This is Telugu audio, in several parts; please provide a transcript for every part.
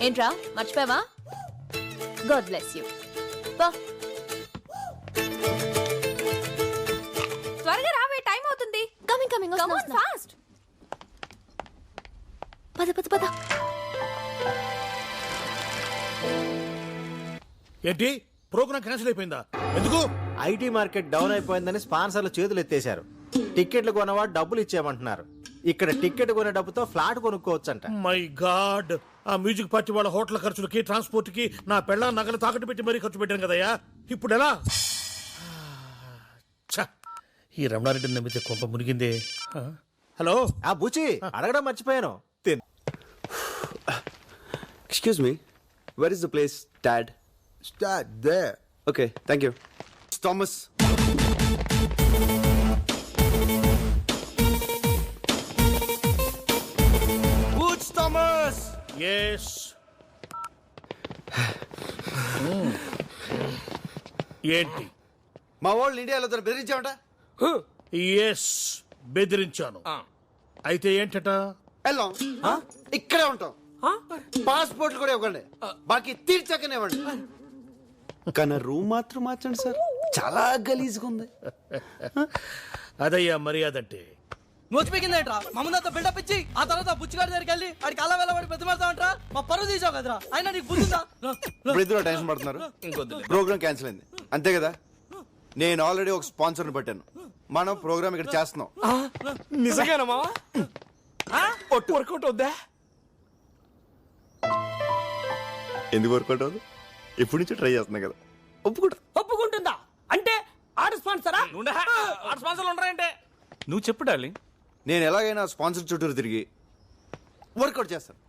ఏంట్రా మర్చిపోయావా? God bless you. త్వరగా రావే, టైం అవుతుంది. Coming coming come on fast. పద పద పద. ఏంటి ప్రోగ్రామ్ క్యాన్సిల్ అయిపోయిందా? ఎందుకు? ఐటీ మార్కెట్ డౌన్ అయిపోయిందని స్పాన్సర్లు చేతులు ఎత్తేశారు. టికెట్లు కొనవాడు డబ్బులు ఇచ్చేయమంటున్నారు. ఇక్కడ టికెట్ కొనే డబ్బుతో ఫ్లాట్ కొనుక్కోవచ్చంట. మై గాడ్, ఆ మ్యూజిక్ పార్టీ వాళ్ళ హోటల్ ఖర్చులకి, ట్రాన్స్పోర్ట్ కి నా పెళ్ళ నగలు తాకట్టు పెట్టి మరీ ఖర్చు పెట్టాను కదయ్యా. ఇప్పుడు ఎలా? ఈ రమణారెడ్డిని నమ్మితే కొంప మునిగిందే. హలో ఆ బుచి అడగడం మర్చిపోయాను. Excuse me, where is the place, Dad? Start there. Okay, thank you. Thomas. Boots Thomas. Yes. ఏంటి? మా వాళ్ళు ఇండియాలో బెదిరించామట. ఎస్, బెదిరించాను. అయితే ఏంటట? వెళ్ళాం, ఇక్కడే ఉంటాం. పాస్పోర్ట్లు కూడా ఇవ్వండి, బాకీ తీర్చాకనే ఇవ్వండి. కానీ రూమ్ మాత్రం మార్చండి సార్, చాలా గలీజ్గా ఉంది. అదయ్యా మర్యాద అంటే. నోచిపోయిందేంట్రా? మమ్మల్ని బిల్డప్ ఇచ్చి ఆ తర్వాత బుచ్చిగాడి దగ్గరికి వెళ్ళి ఆడికి అలా వెళ్ళబడి ప్రతిమాడతామంటరా? మా పరువు తీసావు కదరా, అయినా నీకు బుద్ధిందా? ఇప్పుడు ఇద్దరు టెన్షన్ పడుతున్నారు. ప్రోగ్రామ్ క్యాన్సిల్ అయింది అంతే కదా. నేను ఆల్రెడీ ఒక స్పాన్సర్ని పెట్టాను. మనం ప్రోగ్రామ్ ఇక్కడ చేస్తున్నాం. నిజంగానా మావా? వర్కౌట్ అవుద్దా? ఎందుకు వర్కౌట్ అవ్వదు? ఎప్పటి నుంచో ట్రై చేస్తున్నా కదా. ఒప్పుకుంటుందా అంటే ఆడ స్పాన్సరా? ఆడ స్పాన్సర్లు ఉండరంటే నువ్వు చెప్పు డార్లింగ్. నేను ఎలాగైనా స్పాన్సర్ చుట్టూరు తిరిగి వర్కౌట్ చేస్తాను.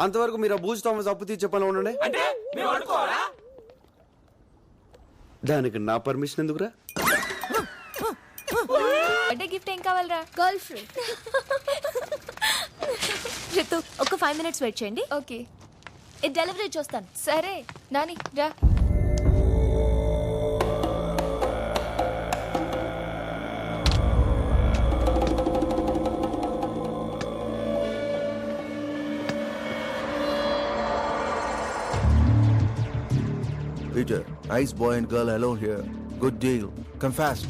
అంతవరకు మీరు ఆ బూజ్ థామస్ అప్పు తీర్చే పని ఉండండి. అంటే మేము అడుకోవాలా? దానికి నా పర్మిషన్ ఎందుకురా? బర్త్డే గిఫ్ట్ ఏం కావాలరా? Girl friend. రితు ఒక 5 minutes వెయిట్ చేయండి. ఓకే, ఇది డెలివరీ చూస్తాను. సరే నాని రా. Peter, nice boy and girl alone here. Good deal. Come fast.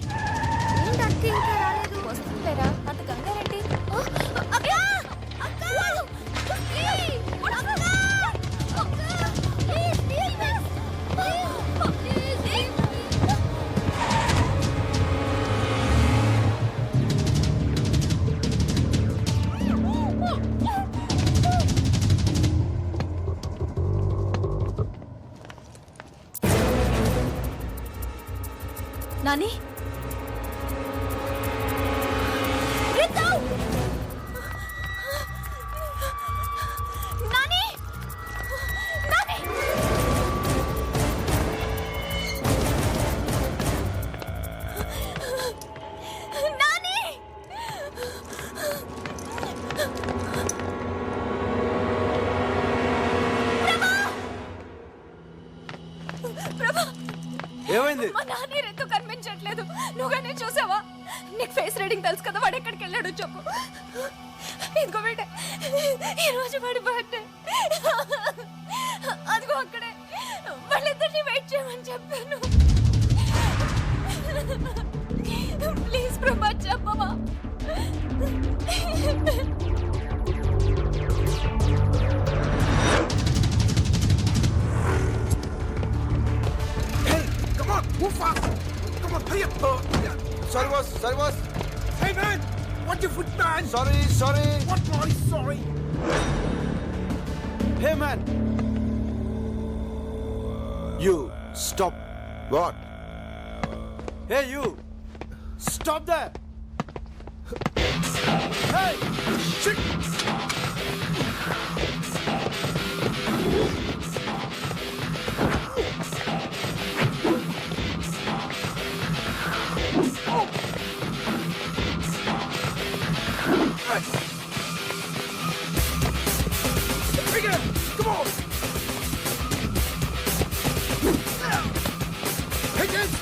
వస్తుందేరా, అంత కంగారండి. నాని ఏమైంది? మా నాని రెత్తు కనిపించట్లేదు. నువ్వుగానే చూసావా? నీకు ఫేస్ రీడింగ్ తెలుసు కదా, వాడు ఎక్కడికి వెళ్ళాడు చెప్పు. ఇదిగో బిడ్డ, ఈ రోజు వాడి బర్త్డే. అదిగో అక్కడే, వాళ్ళిద్దరిని వెయిట్ చేయమని చెప్పాను. ప్లీజ్ ప్రభా చెప్పవా? Move fast! Come on, hurry up! Sorry, boss. Sorry, boss. Hey man, watch your foot, man. Sorry, sorry. What boy? Sorry. Hey, man. You stop. What? Hey, you. Stop there. Hey, shit. Come on. Hey, kids.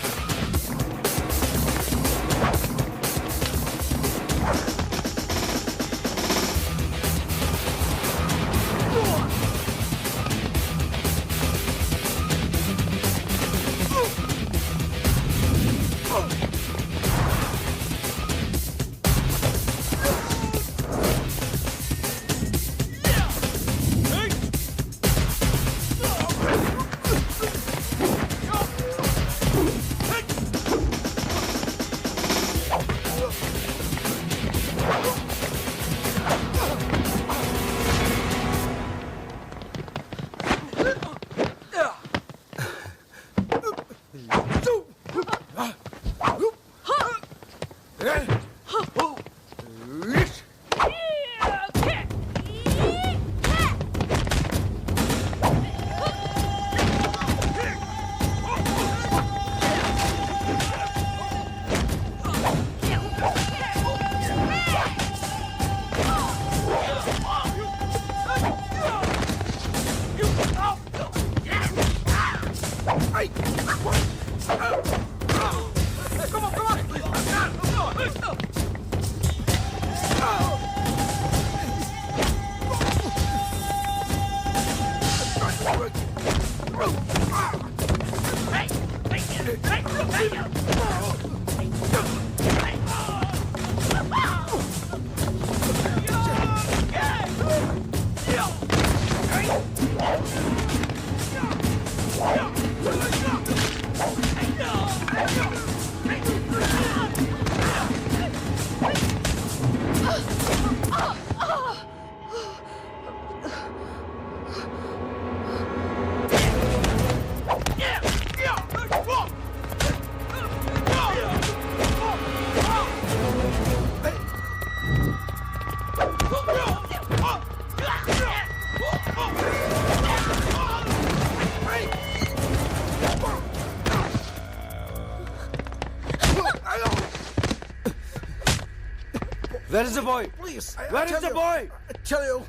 Where is the boy? Please. Where is the boy? I tell you.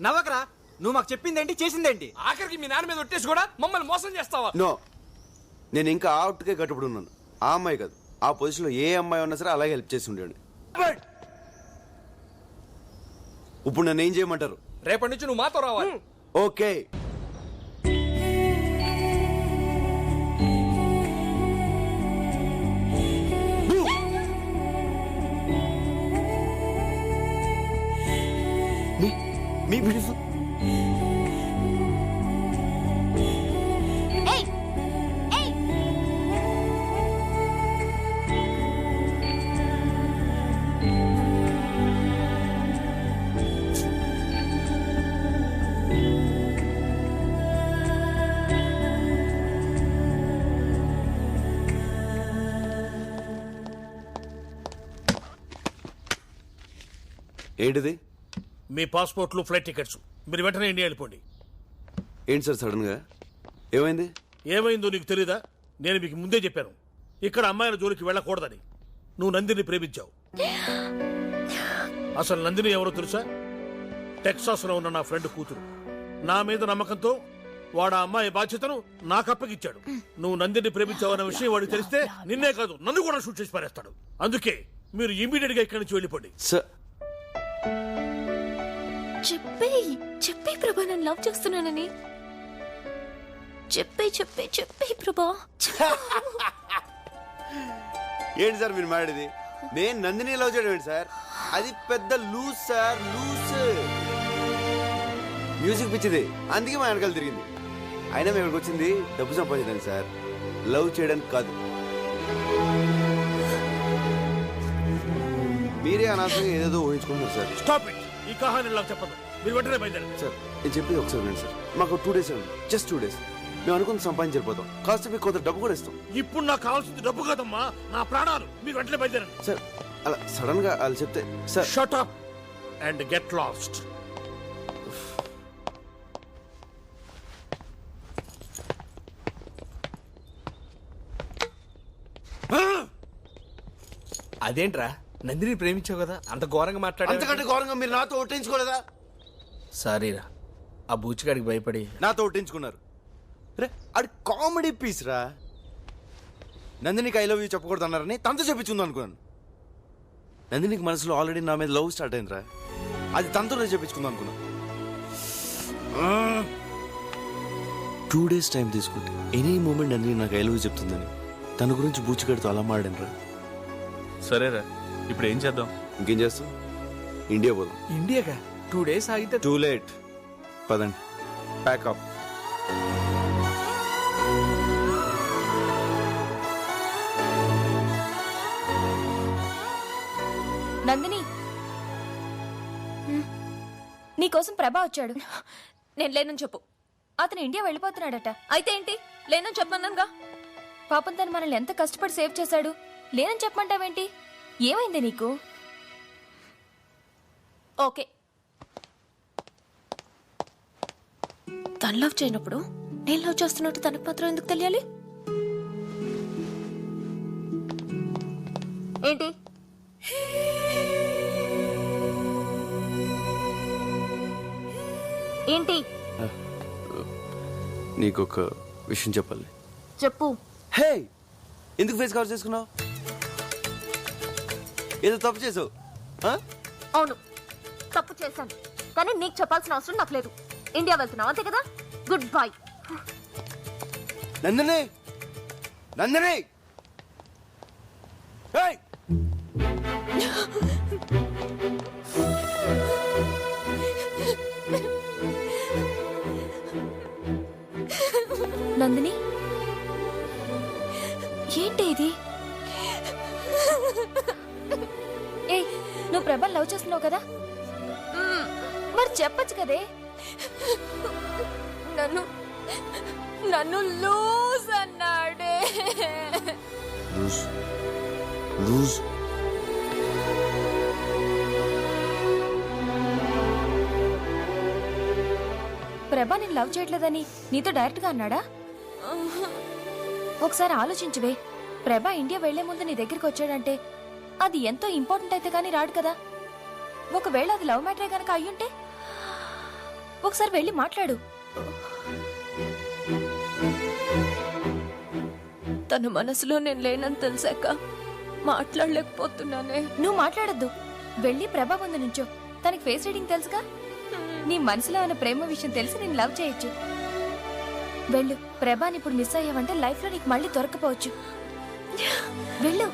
నవ్వకరా, నువ్వు మాకు చెప్పిందేంటి చేసిందేంటి? ఆఖరికి మీ నాన్న మీద ఒట్టేసి కూడా మమ్మల్ని మోసం చేస్తావా? నో, నేను ఇంకా అవుట్కే కట్టుబడి ఉన్నాను. ఆ అమ్మాయి కాదు, ఆ పొజిషన్లో ఏ అమ్మాయి ఉన్నా సరే అలాగే హెల్ప్ చేసి ఉండేవాడిని. ఇప్పుడు నన్ను ఏం చేయమంటారు? రేపటి నుంచి నువ్వు మాతో రావాలి. ఓకే. మీ బ్యూటిఫుల్ ఏంటిది? మీ పాస్పోర్ట్లు, ఫ్లైట్ టికెట్స్. మీరు వెంటనే ఇండియా వెళ్ళిపోండి. ఏంటి సార్ సడన్ గా ఏమైంది? ఏమైందో నీకు తెలీదా? నేను మీకు ముందే చెప్పాను, ఇక్కడ అమ్మాయిల జోలికి వెళ్ళకూడదని. నువ్వు నందిని ప్రేమించావు. అసలు నందిని ఎవరో తెలుసా? టెక్సాస్ లో ఉన్న నా ఫ్రెండ్ కూతురు. నా మీద నమ్మకంతో వాడు ఆ అమ్మాయి బాధ్యతను నాకు అప్పగిచ్చాడు. నువ్వు నందిని ప్రేమించావన్న విషయం వాడికి తెలిస్తే నిన్నే కాదు నన్ను కూడా షూట్ చేసి పారేస్తాడు. అందుకే మీరు ఇమీడియట్ గా ఇక్కడి నుంచి వెళ్ళిపోండి. సార్ చెప్పే ప్రభా, నన్ను లవ్ చేస్తున్నానని చెప్పే ప్రభా. ఏంటి సార్ మీరు మాట్లాడేది? నేను నందిని లవ్ చేయడం ఏంటి సార్? అది పెద్ద లూజ్ సార్, లూజ్. మ్యూజిక్ పిచ్చిది, అందుకే మా వెనకాల తిరిగింది. అయినా మేము ఇక్కడికి వచ్చింది డబ్బు సంపాదించడానికి సార్, లవ్ చేయడానికి కాదు. మీరే అనవసరంగా ఏదేదో ఊహించుకుంటున్నారు సార్. Stop it. ఈ కహాని నాకు చెప్పదు. మీరు వెంటనే బయలుదేరండి. సార్ నేను చెప్పేది ఒకసారి వినండి సార్. మాకు 2 days ఉంది, జస్ట్ 2 days. మేము అనుకుని సంపాదించకపోతాం, కాస్త మీకు కొంత డబ్బు కూడా ఇస్తాం. ఇప్పుడు నాకు కావాల్సింది డబ్బు కాదమ్మా, నా ప్రాణాలు. మీరు వెంటనే బయలుదేరండి. సార్ అలా సడన్ గా వాళ్ళు చెప్తే sir. Shut up and get lost. అదేంట్రా, నందిని ప్రేమించావు కదా, అంత ఘోరంగా మాట్లాడా? అంతకంటే ఘోరంగా మీరు నాతో ఒట్టించుకోలేదా? సారీరా, ఆ బూచిగాడికి భయపడి నాతో ఒట్టించుకున్నారు. రే అది కామెడీ పీస్ రా. నందినికి ఐ లవ్ యూ చెప్పకూడదు అన్నారని తనతో చెప్పించుంది అనుకున్నాను. నందినికి మనసులో ఆల్రెడీ నా మీద లవ్ స్టార్ట్ అయిందిరా, అది తనతో చెప్పించుకుందాం అనుకున్నా. 2 days టైం తీసుకుంటే ఎనీ మూమెంట్ నందిని నాకు ఐ లవ్ యూ చెప్తుందని తన గురించి బూచిగాడితో అలా మాడాను. సరేరా, ఇప్పుడు ఏం చేద్దాం? ఇంకేం చేస్తాం, ఇండియా పోదాం. ఇండియాగా 2 days ఆగితే టూ లేట్. పదండి, ప్యాకప్. నందిని, నీకోసం ప్రభా వచ్చాడు. నేను లేనని చెప్పు. అతను ఇండియా వెళ్ళిపోతున్నాడట. అయితే ఏంటి, లేనని చెప్పమన్నానుగా. పాపం తను మనల్ని ఎంత కష్టపడి సేవ్ చేశాడు. లేనని చెప్పమంటావేంటి? ఏమైంది నీకు? ఓకే, తను లవ్ చేయనప్పుడు నేను లవ్ చేస్తున్నట్టు తనకు మాత్రం ఎందుకు తెలియాలి? ఏంటి? ఏంటి? నీకు ఒక విషయం చెప్పాలి. చెప్పు. హే, ఎందుకు ఫేస్ కవర్ చేసుకున్నావు? ఏదో తప్పు చేసావు. అవును, తప్పు చేశాను, కానీ నీకు చెప్పాల్సిన అవసరం నాకు లేదు. ఇండియా వెళ్తున్నావు అంతే కదా, గుడ్ బై. నందిని, నందిని, ఏయ్! నందిని, ఏంటి ఇది? ఏ, నువ్వు ప్రభాని లవ్ చేస్తున్నావు కదా, మరి చెప్పచ్చు కదే. నన్ను నన్ను లూజ్ అన్నాడే. లూజ్ లూజ్ ప్రభా నేను లవ్ చేయట్లేదని నీతో డైరెక్ట్ గా అన్నాడా? ఒకసారి ఆలోచించువే. ప్రభా ఇండియా వెళ్లే ముందు నీ దగ్గరికి వచ్చాడంటే అది ఎంతో ఇంపార్టెంట్ అయితే కానీ రాడు కదా. ఒకవేళ అది లవ్ మ్యాటరే కనుక అయ్యుంటే ఒకసారి వెళ్ళి మాట్లాడు. తన మనసులో నేను లేనని తెలిసాక మాట్లాడలేకపోతున్నానే. నువ్వు మాట్లాడద్దు, వెళ్ళి ప్రభా ముందు నుంచో. తనకి ఫేస్ రీడింగ్ తెలుసుగా. నీ మనసులో ఉన్న ప్రేమ విషయం తెలిసి నేను లవ్ చేయొచ్చు. వెళ్ళు, ప్రభాని ఇప్పుడు మిస్ అయ్యావంటే లైఫ్ లో నీకు మళ్ళీ దొరకపోవచ్చు. వెళ్ళు.